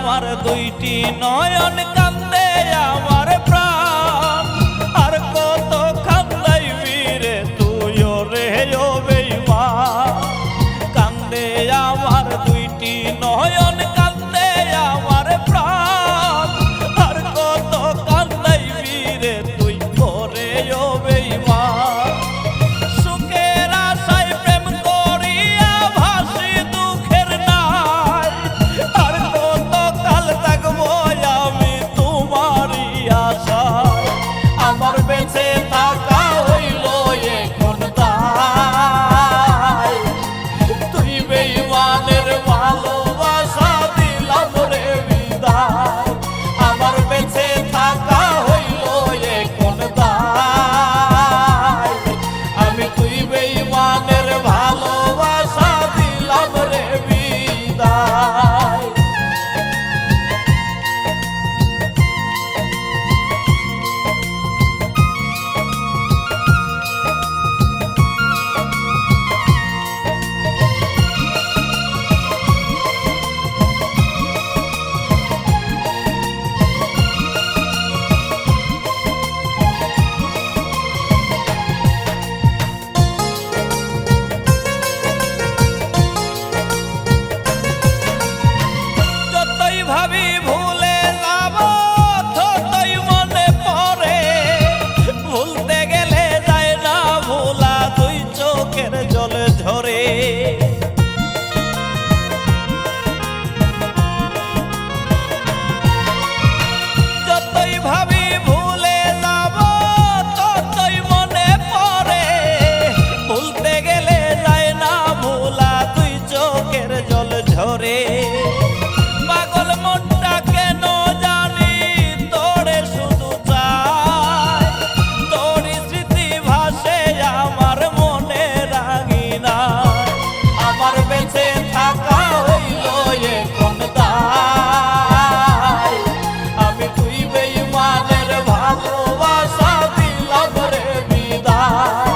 আমার দুইটি নয়ন কান্দে আমার প্রাণ, আর কত কান্দাইবি রে তুইও রে ও বেঈমান। কান্দে আমার দুইটি নয়ন কান্দে আমার প্রাণ, আর কত কান্দাইবি রে তুই ওরে ও বেঈমান। সুখের আশায় প্রেম করিয়া ভাসি দুঃখের নাই, আর কত কাল থাকবো আমি তোমারই আশায়। আমার বেঁচে থাকা হইল এখন দায়, তুই বেঈমানের ভালোবাসা দিলাম রে বিদায়। আমার বেঁচে থাকা হইল এখন দায়, আমি তুই বেঈমানের ভালোবাসা দিলাম রে বিদায়। যতই ভাবি ভুলে যাব ততই মনে পড়ে, ভুলতে গেলে যায় না ভোলা দুই চোখের জল ঝরে। যতই ভাবি ভুলে যাব ততই মনে পড়ে, ভুলতে গেলে যায় না ভোলা দুই চোখের জল ঝরে। পাগল মনটা কেন জানি তোরে শুধু চায়, তোরই স্মৃতি ভাসে আমার মনে রাঙিনা। আমার বেঁচে থাকা হইল এখন দায়, আমি তুই বেঈমানের ভালোবাসা দিলাম রে বিদায়।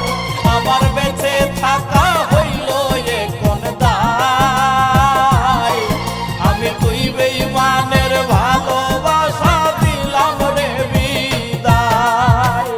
আমার বেঁচে থাকা হইল এখন দায়, আমি তুই বেঈমানের ভালোবাসা দিলাম রে বিদায়।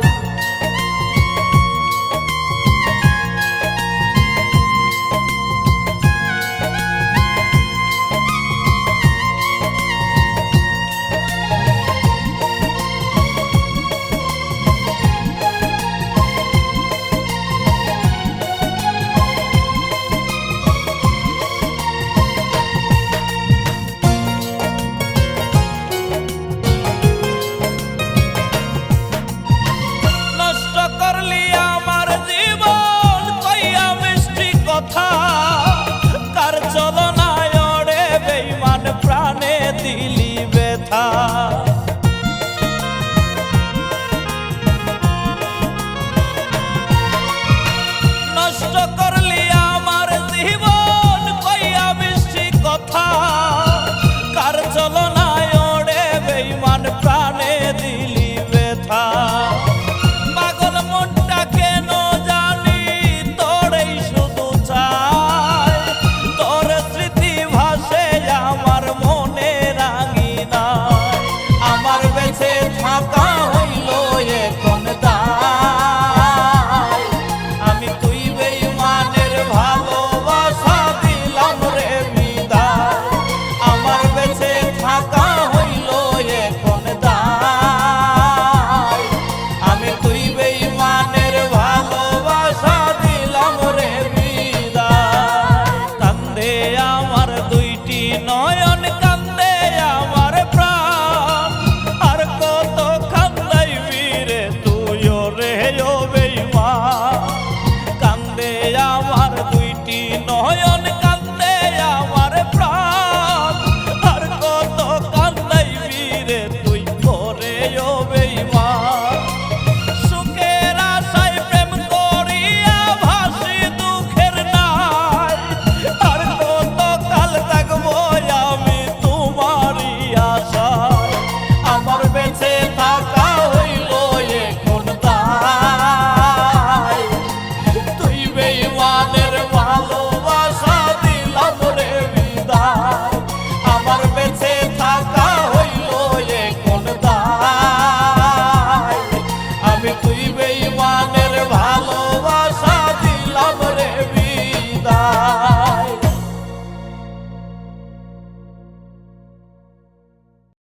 নষ্ট করলি আমার জীবন কইয়া মিষ্টি কথা, কার চলনায় ওরে বেঈমান প্রাণ